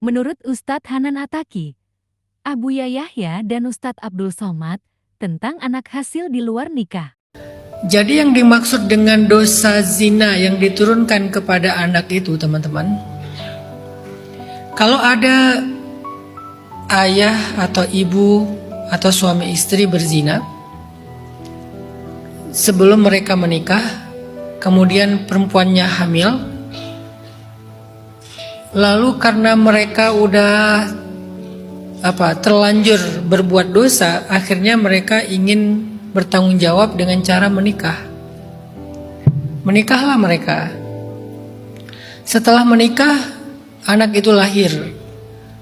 Menurut Ustadz Hanan Ataki, Abuya Yahya dan Ustadz Abdul Somad tentang anak hasil di luar nikah. Jadi yang dimaksud dengan dosa zina yang diturunkan kepada anak itu, teman-teman, kalau ada ayah atau ibu atau suami istri berzina sebelum mereka menikah, kemudian perempuannya hamil, lalu karena mereka udah terlanjur berbuat dosa, akhirnya mereka ingin bertanggung jawab dengan cara menikah. Menikahlah mereka. Setelah menikah, anak itu lahir.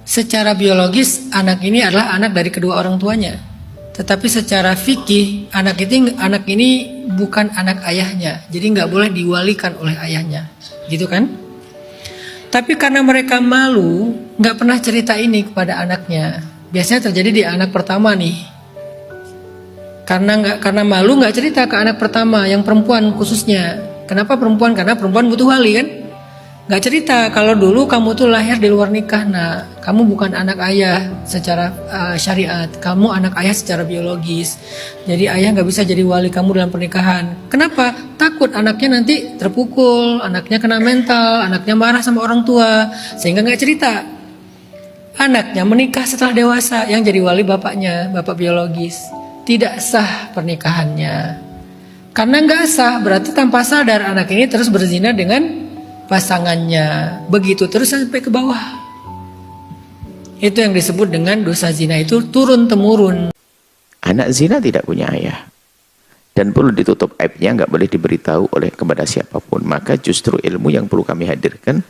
Secara biologis, anak ini adalah anak dari kedua orang tuanya. Tetapi secara fikih, anak ini bukan anak ayahnya. Jadi nggak boleh diwalikan oleh ayahnya, gitu kan? Tapi karena mereka malu, nggak pernah cerita ini kepada anaknya. Biasanya terjadi di anak pertama nih. Karena malu nggak cerita ke anak pertama, yang perempuan khususnya. Kenapa perempuan? Karena perempuan butuh wali kan? Nggak cerita kalau dulu kamu tuh lahir di luar nikah, nah kamu bukan anak ayah secara syariat, kamu anak ayah secara biologis. Jadi ayah nggak bisa jadi wali kamu dalam pernikahan. Kenapa? Takut anaknya nanti terpukul, anaknya kena mental, anaknya marah sama orang tua, sehingga nggak cerita. Anaknya menikah setelah dewasa, yang jadi wali bapaknya, bapak biologis. Tidak sah pernikahannya. Karena nggak sah, berarti tanpa sadar anak ini terus berzina dengan pasangannya. Begitu terus sampai ke bawah. Itu yang disebut dengan dosa zina, itu turun-temurun. Anak zina tidak punya ayah. Dan perlu ditutup aibnya, nggak boleh diberitahu oleh kepada siapapun. Maka justru ilmu yang perlu kami hadirkan,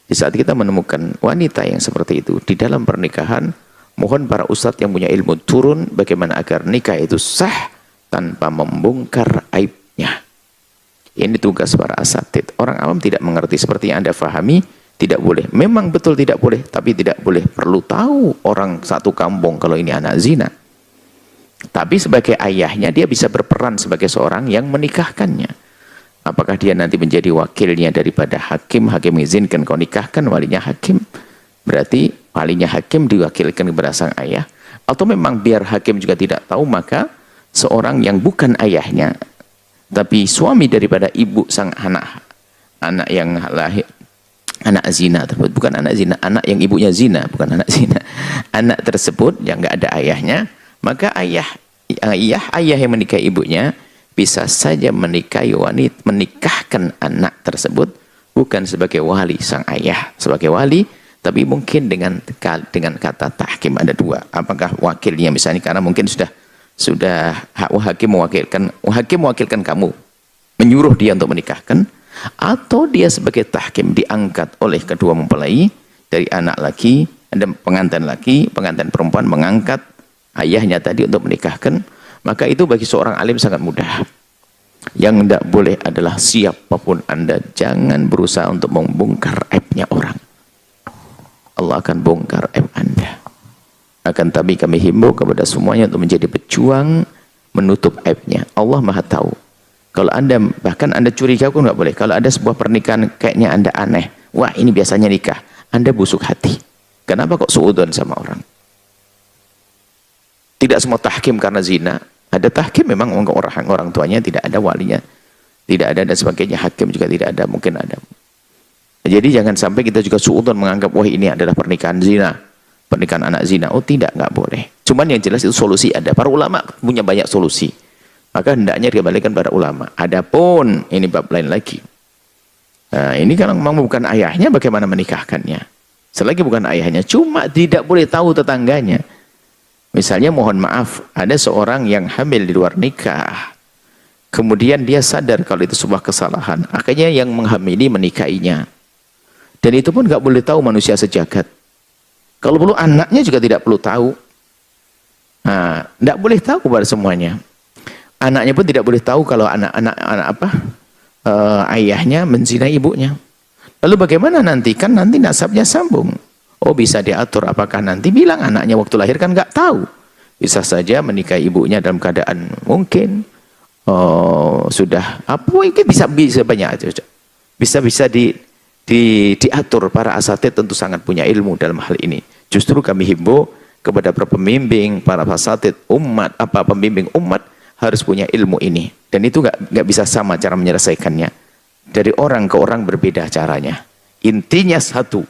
di saat kita menemukan wanita yang seperti itu di dalam pernikahan, mohon para ustadz yang punya ilmu turun bagaimana agar nikah itu sah tanpa membongkar aibnya. Ini tugas para asatid. Orang awam tidak mengerti seperti yang Anda fahami, tidak boleh. Memang betul tidak boleh, tapi tidak boleh perlu tahu orang satu kampung kalau ini anak zina. Tapi sebagai ayahnya dia bisa berperan sebagai seorang yang menikahkannya. Apakah dia nanti menjadi wakilnya daripada hakim, hakim izinkan kau nikahkan, walinya hakim. Berarti walinya hakim diwakilkan kepada sang ayah. Atau memang biar hakim juga tidak tahu, maka seorang yang bukan ayahnya tapi suami daripada ibu sang anak yang lahir, anak zina tersebut, bukan anak zina, anak yang ibunya zina, bukan anak zina, anak tersebut yang nggak ada ayahnya, maka ayah yang menikahi ibunya bisa saja menikahi wanita, menikahkan anak tersebut bukan sebagai wali sang ayah, sebagai wali, tapi mungkin dengan kata tahkim. Ada dua, apakah wakilnya misalnya, karena mungkin sudah hakim mewakilkan kamu, menyuruh dia untuk menikahkan, atau dia sebagai tahkim diangkat oleh kedua mempelai dari anak laki, ada pengantin perempuan mengangkat ayahnya tadi untuk menikahkan. Maka itu bagi seorang alim sangat mudah. Yang tidak boleh adalah siapapun Anda jangan berusaha untuk membongkar aibnya orang. Allah akan bongkar aib Anda. Akan tapi kami himbau kepada semuanya untuk menjadi pejuang menutup aibnya. Allah Maha tahu. Kalau Anda, bahkan Anda curiga pun nggak boleh. Kalau ada sebuah pernikahan kayaknya Anda aneh, wah ini biasanya nikah, Anda busuk hati. Kenapa kok suudon sama orang? Tidak semua tahkim karena zina. Ada tahkim memang orang tuanya tidak ada, walinya tidak ada dan sebagainya, hakim juga tidak ada, mungkin ada. Jadi jangan sampai kita juga suudon menganggap wah ini adalah pernikahan zina, pernikahan anak zina. Oh tidak, nggak boleh. Cuman yang jelas itu solusi ada. Para ulama punya banyak solusi. Maka hendaknya dikembalikan pada ulama. Adapun ini bab lain lagi. Nah, ini kalau memang bukan ayahnya, bagaimana menikahkannya? Selagi bukan ayahnya, cuma tidak boleh tahu tetangganya. Misalnya mohon maaf, ada seorang yang hamil di luar nikah. Kemudian dia sadar kalau itu sebuah kesalahan. Akhirnya yang menghamili menikahinya. Dan itu pun nggak boleh tahu manusia sejagat. Kalau perlu anaknya juga tidak perlu tahu. Nah, tidak boleh tahu kepada semuanya. Anaknya pun tidak boleh tahu kalau ayahnya menzinai ibunya. Lalu bagaimana nanti? Kan nanti nasabnya sambung. Oh bisa diatur, apakah nanti bilang anaknya waktu lahir kan nggak tahu. Bisa saja menikahi ibunya dalam keadaan mungkin sudah apa mungkin bisa banyak aja. Bisa diatur. Para asatid tentu sangat punya ilmu dalam hal ini. Justru kami himbau kepada para pembimbing, para asatid umat, pembimbing umat harus punya ilmu ini. Dan itu nggak bisa sama cara menyelesaikannya. Dari orang ke orang berbeda caranya. Intinya satu,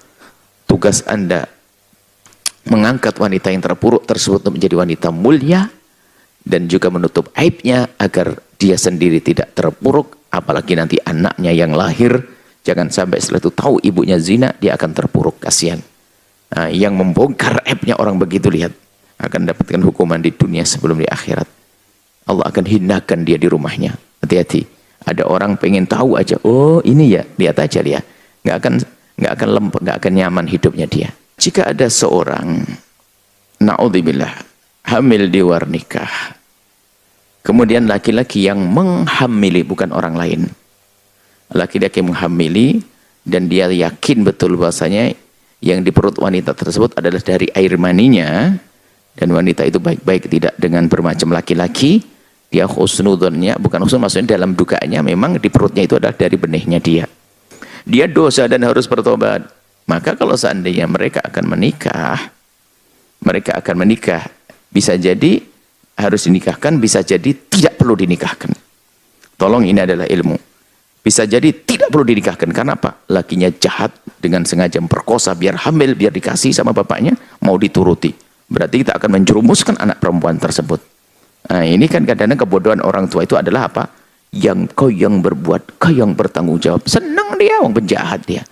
tugas Anda mengangkat wanita yang terpuruk tersebut untuk menjadi wanita mulia dan juga menutup aibnya agar dia sendiri tidak terpuruk, apalagi nanti anaknya yang lahir jangan sampai setelah itu tahu ibunya zina, dia akan terpuruk, kasihan. Nah, yang membongkar aibnya orang begitu, lihat, akan dapatkan hukuman di dunia sebelum di akhirat. Allah akan hinakan dia di rumahnya. Hati-hati. Ada orang pengen tahu aja, oh ini ya, lihat aja dia, nggak akan nyaman hidupnya dia. Jika ada seorang, naudzubillah, hamil di luar nikah, kemudian laki-laki yang menghamili, bukan orang lain, laki-laki menghamili dan dia yakin betul bahwasanya yang di perut wanita tersebut adalah dari air maninya, dan wanita itu baik-baik tidak dengan bermacam laki-laki, dia husnudzonnya, bukan husnudon, maksudnya dalam dugaannya memang di perutnya itu adalah dari benihnya dia dosa dan harus bertobat. Maka kalau seandainya mereka akan menikah, bisa jadi harus dinikahkan, bisa jadi tidak perlu dinikahkan. Tolong, ini adalah ilmu. Bisa jadi tidak perlu dinikahkan. Karena apa? Lakinya jahat dengan sengaja memperkosa biar hamil, biar dikasih sama bapaknya, mau dituruti. Berarti kita akan menjerumuskan anak perempuan tersebut. Nah, ini kan kadang-kadang kebodohan orang tua itu adalah apa? Kau yang berbuat, kau yang bertanggung jawab. Senang dia, orang penjahat dia.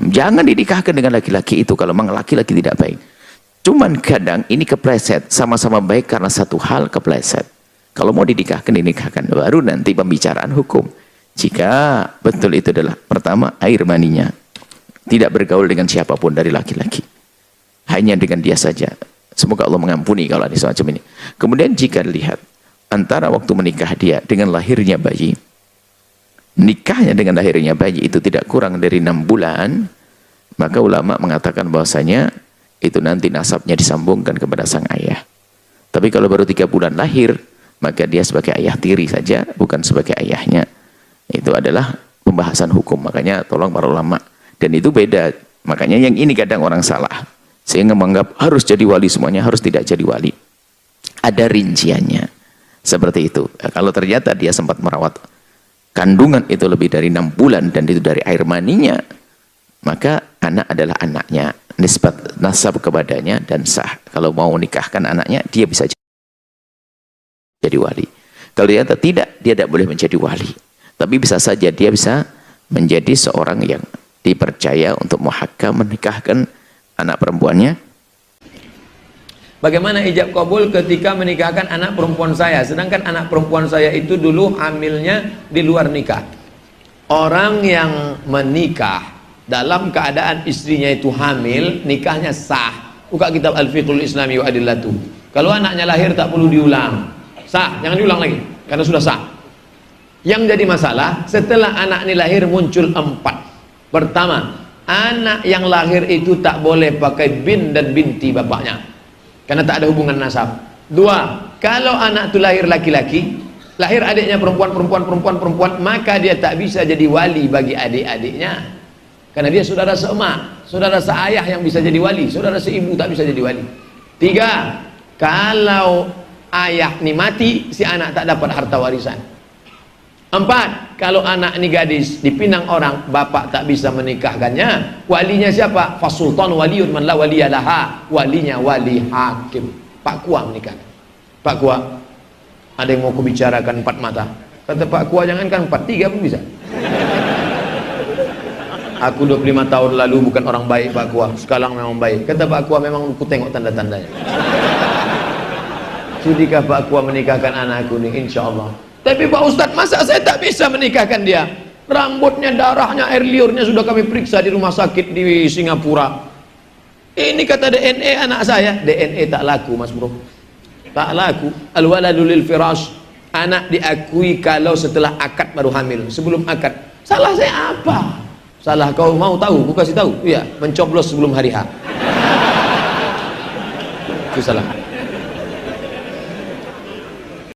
Jangan dinikahkan dengan laki-laki itu kalau memang laki-laki tidak baik. Cuman kadang ini kepleset, sama-sama baik karena satu hal kepleset. Kalau mau dinikahkan, dinikahkan. Baru nanti pembicaraan hukum. Jika betul itu adalah pertama air maninya, tidak bergaul dengan siapapun dari laki-laki, hanya dengan dia saja. Semoga Allah mengampuni kalau ada semacam ini. Kemudian jika dilihat antara waktu menikah dia dengan lahirnya bayi, nikahnya dengan lahirnya bayi itu tidak kurang dari 6 bulan, maka ulama mengatakan bahwasanya itu nanti nasabnya disambungkan kepada sang ayah. Tapi kalau baru 3 bulan lahir, maka dia sebagai ayah tiri saja, bukan sebagai ayahnya. Itu adalah pembahasan hukum. Makanya tolong para ulama. Dan itu beda. Makanya yang ini kadang orang salah. Sehingga menganggap harus jadi wali semuanya, harus tidak jadi wali. Ada rinciannya. Seperti itu. Kalau ternyata dia sempat merawat kandungan itu lebih dari 6 bulan dan itu dari air maninya, maka anak adalah anaknya, nisbat nasab kepadanya dan sah. Kalau mau nikahkan anaknya, dia bisa jadi wali. Kalau ternyata tidak, dia tidak boleh menjadi wali. Tapi bisa saja dia bisa menjadi seorang yang dipercaya untuk muhakkam menikahkan anak perempuannya. Bagaimana ijab kabul ketika menikahkan anak perempuan saya, sedangkan anak perempuan saya itu dulu hamilnya di luar nikah. Orang yang menikah dalam keadaan istrinya itu hamil, nikahnya sah. Buka kitab Al-Fiqhul Islami wa Adillatu. Kalau anaknya lahir tak perlu diulang, sah, jangan diulang lagi karena sudah sah. Yang jadi masalah setelah anak ini lahir muncul 4. Pertama, anak yang lahir itu tak boleh pakai bin dan binti bapaknya, karena tak ada hubungan nasab. 2, kalau anak itu lahir laki-laki, lahir adiknya perempuan, maka dia tak bisa jadi wali bagi adik-adiknya, karena dia saudara seemak, saudara seayah yang bisa jadi wali, saudara seibu tak bisa jadi wali. 3, kalau ayah ini mati, si anak tak dapat harta warisan. 4, kalau anak ini gadis dipinang orang, bapak tak bisa menikahkannya, walinya siapa? Fasultan waliyun man la waliyalaha, walinya wali hakim. Pak Kua menikahkan. Pak Kua, ada yang mau kubicarakan 4 mata? Kata Pak Kua, jangankan 4, 3 pun bisa. Aku 25 tahun lalu bukan orang baik Pak Kua, sekarang memang baik. Kata Pak Kua, memang aku tengok tanda-tandanya. Sudikah Pak Kua menikahkan anakku ini? Insya Allah. Tapi Pak Ustadz, masa saya tak bisa menikahkan dia? Rambutnya, darahnya, air liurnya sudah kami periksa di rumah sakit di Singapura. Ini kata DNA anak saya. DNA tak laku, Mas Bro. Tak laku. Al-waladu lil firash. Anak diakui kalau setelah akad baru hamil. Sebelum akad. Salah saya apa? Salah kau mau tahu? Aku kasih tahu. Iya, mencoblos sebelum hari H. Itu salah.